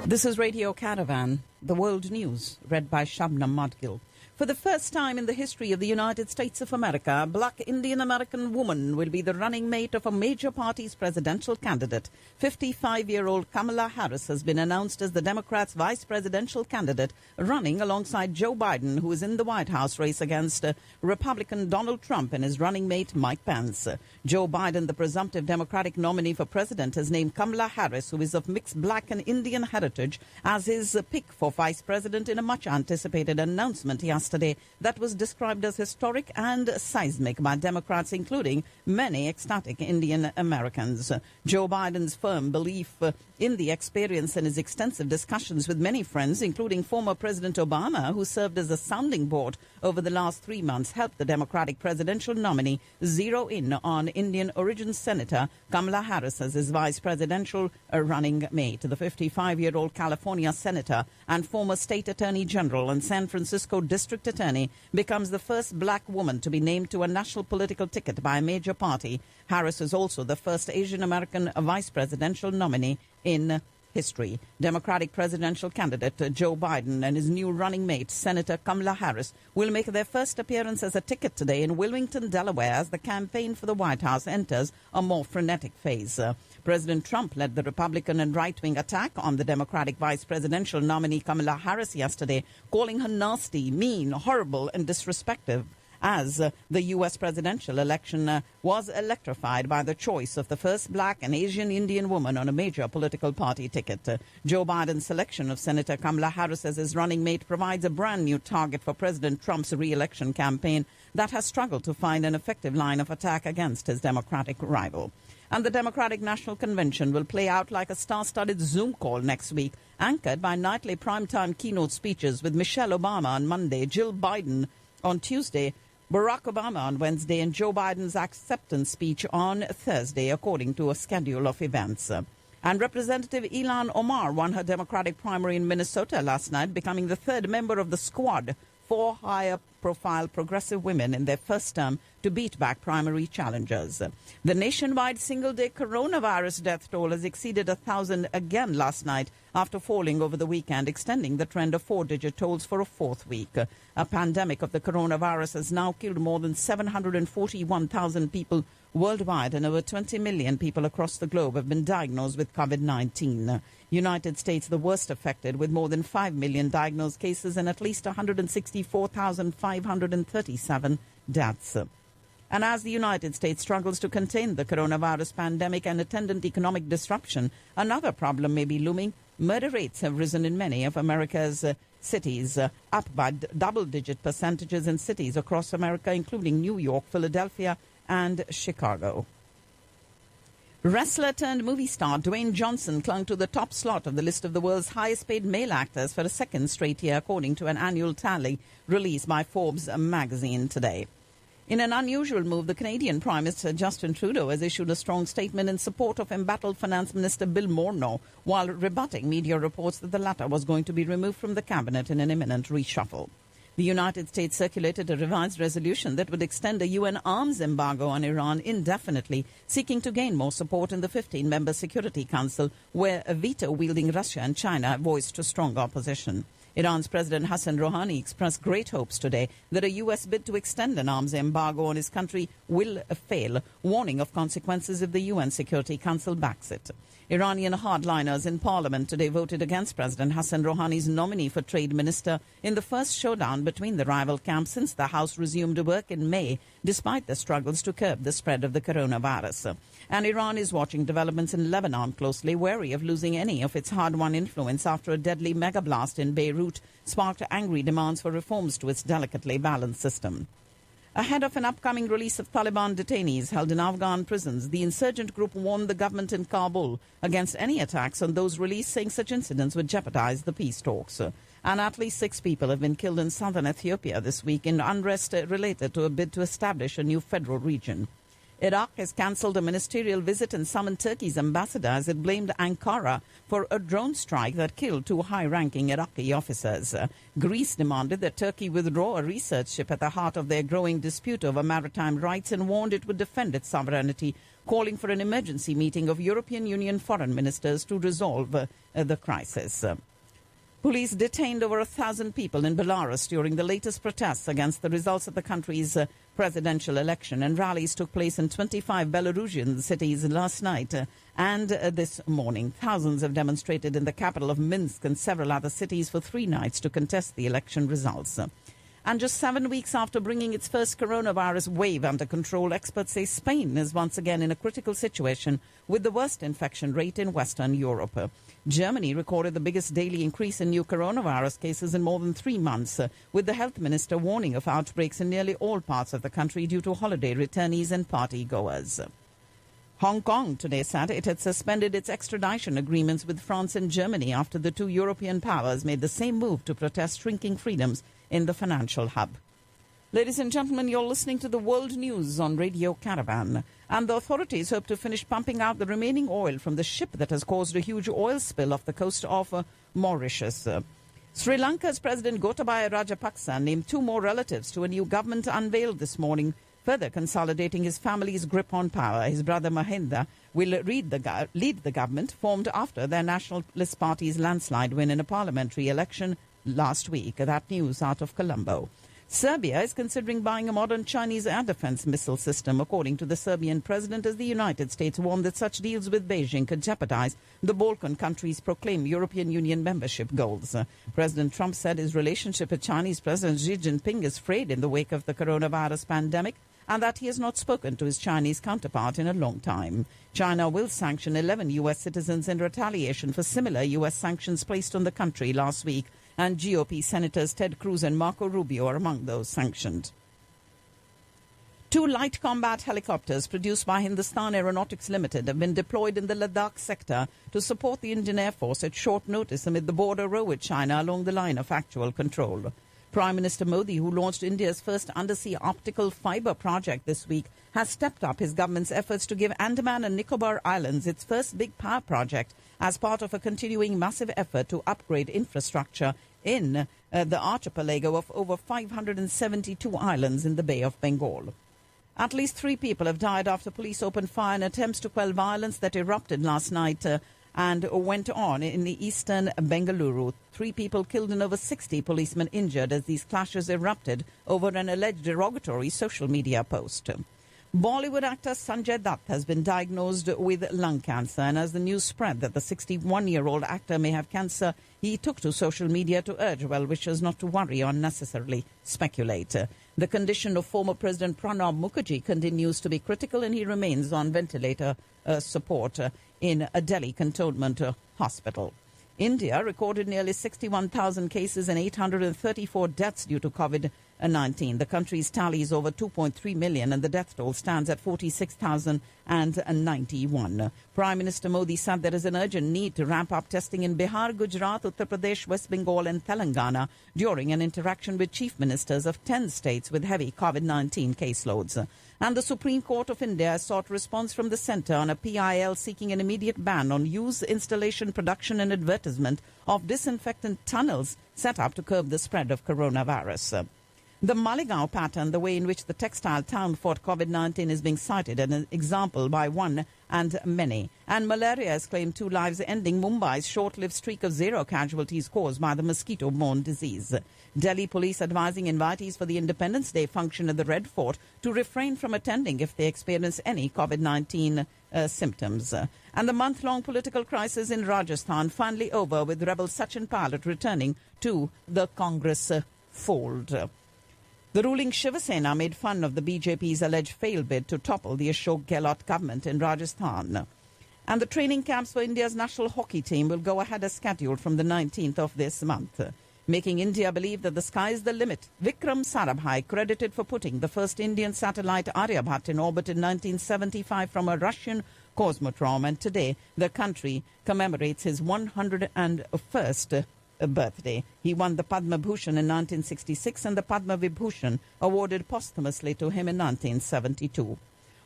This is Radio Caravan, the world news, read by Shabnam Modgil. For the first time in the history of the United States of America, a black Indian-American woman will be the running mate of a major party's presidential candidate. 55-year-old Kamala Harris has been announced as the Democrats' vice presidential candidate, running alongside Joe Biden, who is in the White House race against Republican Donald Trump and his running mate Mike Pence. Joe Biden, the presumptive Democratic nominee for president, has named Kamala Harris, who is of mixed black and Indian heritage, as his pick for vice president in a much-anticipated announcement yesterday that was described as historic and seismic by Democrats, including many ecstatic Indian Americans. Joe Biden's firm belief in the experience and his extensive discussions with many friends, including former President Obama, who served as a sounding board over the last 3 months, helped the Democratic presidential nominee zero in on Indian origin Senator Kamala Harris as his vice presidential running mate. The 55-year-old California senator and former state attorney general and San Francisco district attorney becomes the first black woman to be named to a national political ticket by a major party. Harris is also the first Asian American vice presidential nominee in history. Democratic presidential candidate Joe Biden and his new running mate, Senator Kamala Harris, will make their first appearance as a ticket today in Wilmington, Delaware, as the campaign for the White House enters a more frenetic phase. President Trump led the Republican and right-wing attack on the Democratic vice presidential nominee Kamala Harris yesterday, calling her nasty, mean, horrible, and disrespectful, as the U.S. presidential election was electrified by the choice of the first black and Asian Indian woman on a major political party ticket. Joe Biden's selection of Senator Kamala Harris as his running mate provides a brand new target for President Trump's re-election campaign that has struggled to find an effective line of attack against his Democratic rival. And the Democratic National Convention will play out like a star-studded Zoom call next week, anchored by nightly primetime keynote speeches with Michelle Obama on Monday, Jill Biden on Tuesday, Barack Obama on Wednesday, and Joe Biden's acceptance speech on Thursday, according to a schedule of events. And Representative Ilhan Omar won her Democratic primary in Minnesota last night, becoming the third member of the squad, 4 higher-profile progressive women in their first term to beat back primary challengers. The nationwide single-day coronavirus death toll has exceeded 1,000 again last night after falling over the weekend, extending the trend of 4-digit tolls for a 4th week. A pandemic of the coronavirus has now killed more than 741,000 people worldwide, and over 20 million people across the globe have been diagnosed with COVID-19. United States the worst affected, with more than 5 million diagnosed cases and at least 164,537 deaths. And as the United States struggles to contain the coronavirus pandemic and attendant economic disruption, another problem may be looming. Murder rates have risen in many of America's cities, up by double-digit percentages in cities across America, including New York, Philadelphia, and Chicago. Wrestler turned movie star Dwayne Johnson clung to the top slot of the list of the world's highest-paid male actors for a second straight year, according to an annual tally released by Forbes magazine today. In an unusual move, the Canadian Prime Minister Justin Trudeau has issued a strong statement in support of embattled Finance Minister Bill Morneau, while rebutting media reports that the latter was going to be removed from the cabinet in an imminent reshuffle. The United States circulated a revised resolution that would extend a UN arms embargo on Iran indefinitely, seeking to gain more support in the 15-member Security Council, where a veto-wielding Russia and China have voiced a strong opposition. Iran's President Hassan Rouhani expressed great hopes today that a U.S. bid to extend an arms embargo on his country will fail, warning of consequences if the UN Security Council backs it. Iranian hardliners in parliament today voted against President Hassan Rouhani's nominee for trade minister in the first showdown between the rival camps since the House resumed work in May, despite the struggles to curb the spread of the coronavirus. And Iran is watching developments in Lebanon closely, wary of losing any of its hard-won influence after a deadly mega-blast in Beirut sparked angry demands for reforms to its delicately balanced system. Ahead of an upcoming release of Taliban detainees held in Afghan prisons, the insurgent group warned the government in Kabul against any attacks on those released, saying such incidents would jeopardize the peace talks. And at least 6 people have been killed in southern Ethiopia this week in unrest related to a bid to establish a new federal region. Iraq has cancelled a ministerial visit and summoned Turkey's ambassador as it blamed Ankara for a drone strike that killed 2 high-ranking Iraqi officers. Greece demanded that Turkey withdraw a research ship at the heart of their growing dispute over maritime rights and warned it would defend its sovereignty calling for an emergency meeting of European Union foreign ministers to resolve the crisis. Police detained over 1,000 people in Belarus during the latest protests against the results of the country's presidential election, and rallies took place in 25 Belarusian cities last night and this morning. Thousands have demonstrated in the capital of Minsk and several other cities for 3 nights to contest the election results. And just 7 weeks after bringing its first coronavirus wave under control, experts say Spain is once again in a critical situation with the worst infection rate in Western Europe. Germany recorded the biggest daily increase in new coronavirus cases in more than 3 months, with the health minister warning of outbreaks in nearly all parts of the country due to holiday returnees and party-goers. Hong Kong today said it had suspended its extradition agreements with France and Germany after the 2 European powers made the same move to protest shrinking freedoms in the financial hub. Ladies and gentlemen, you're listening to the World News on Radio Caravan, and the authorities hope to finish pumping out the remaining oil from the ship that has caused a huge oil spill off the coast of Mauritius. Sri Lanka's President Gotabaya Rajapaksa named 2 more relatives to a new government unveiled this morning, further consolidating his family's grip on power. His brother Mahinda will lead the government formed after their Nationalist Party's landslide win in a parliamentary election last week. That news out of Colombo. Serbia is considering buying a modern Chinese air defense missile system, according to the Serbian president, as the United States warned that such deals with Beijing could jeopardize the Balkan countries' proclaimed European Union membership goals. President Trump said his relationship with Chinese President Xi Jinping is frayed in the wake of the coronavirus pandemic, and that he has not spoken to his Chinese counterpart in a long time. China will sanction 11 U.S. citizens in retaliation for similar U.S. sanctions placed on the country last week, and GOP Senators Ted Cruz and Marco Rubio are among those sanctioned. 2 light combat helicopters produced by Hindustan Aeronautics Limited have been deployed in the Ladakh sector to support the Indian Air Force at short notice amid the border row with China along the line of actual control. Prime Minister Modi, who launched India's first undersea optical fibre project this week, has stepped up his government's efforts to give Andaman and Nicobar Islands its first big power project as part of a continuing massive effort to upgrade infrastructure in the archipelago of over 572 islands in the Bay of Bengal. At least 3 people have died after police opened fire in attempts to quell violence that erupted last night and went on in the eastern Bengaluru. 3 people killed and over 60 policemen injured as these clashes erupted over an alleged derogatory social media post. Bollywood actor Sanjay Dutt has been diagnosed with lung cancer, and as the news spread that the 61-year-old actor may have cancer, he took to social media to urge well-wishers not to worry or unnecessarily speculate. The condition of former President Pranab Mukherjee continues to be critical, and he remains on ventilator support in a Delhi cantonment hospital. India recorded nearly 61,000 cases and 834 deaths due to COVID-19. The country's tally is over 2.3 million, and the death toll stands at 46,091. Prime Minister Modi said there is an urgent need to ramp up testing in Bihar, Gujarat, Uttar Pradesh, West Bengal and Telangana during an interaction with chief ministers of 10 states with heavy COVID-19 caseloads. And the Supreme Court of India has sought response from the centre on a PIL seeking an immediate ban on use, installation, production and advertisement of disinfectant tunnels set up to curb the spread of coronavirus. The Maligaon pattern, the way in which the textile town fought COVID-19, is being cited as an example by one and many. And malaria has claimed 2 lives, ending Mumbai's short-lived streak of 0 casualties caused by the mosquito-borne disease. Delhi police advising invitees for the Independence Day function at the Red Fort to refrain from attending if they experience any COVID-19 symptoms. And the month-long political crisis in Rajasthan finally over, with rebel Sachin Pilot returning to the Congress fold. The ruling Shiva Sena made fun of the BJP's alleged failed bid to topple the Ashok Gehlot government in Rajasthan. And the training camps for India's national hockey team will go ahead as scheduled from the 19th of this month, making India believe that the sky is the limit. Vikram Sarabhai, credited for putting the first Indian satellite Aryabhat in orbit in 1975 from a Russian cosmodrome, and today the country commemorates his 101st birthday. He won the Padma Bhushan in 1966 and the Padma Vibhushan, awarded posthumously to him in 1972.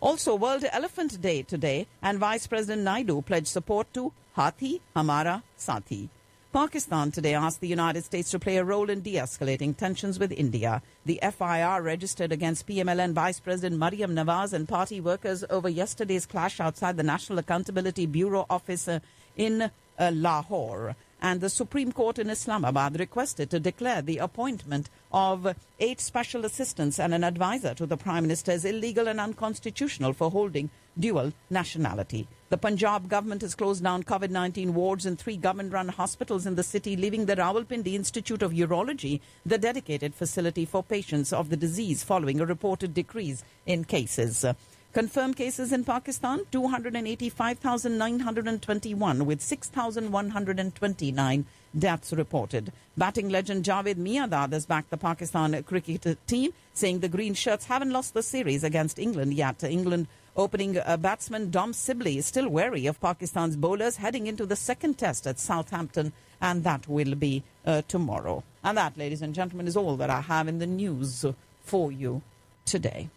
Also, World Elephant Day today, and Vice President Naidu pledged support to Hathi Hamara Sathi. Pakistan today asked the United States to play a role in de-escalating tensions with India. The FIR registered against PMLN Vice President Maryam Nawaz and party workers over yesterday's clash outside the National Accountability Bureau office in Lahore. And the Supreme Court in Islamabad requested to declare the appointment of 8 special assistants and an advisor to the Prime Minister as illegal and unconstitutional for holding dual nationality. The Punjab government has closed down COVID-19 wards in 3 government-run hospitals in the city, leaving the Rawalpindi Institute of Urology the dedicated facility for patients of the disease following a reported decrease in cases. Confirmed cases in Pakistan, 285,921, with 6,129 deaths reported. Batting legend Javed Miandad has backed the Pakistan cricket team, saying the Green Shirts haven't lost the series against England yet. England opening batsman Dom Sibley is still wary of Pakistan's bowlers heading into the second test at Southampton, and that will be tomorrow. And that, ladies and gentlemen, is all that I have in the news for you today.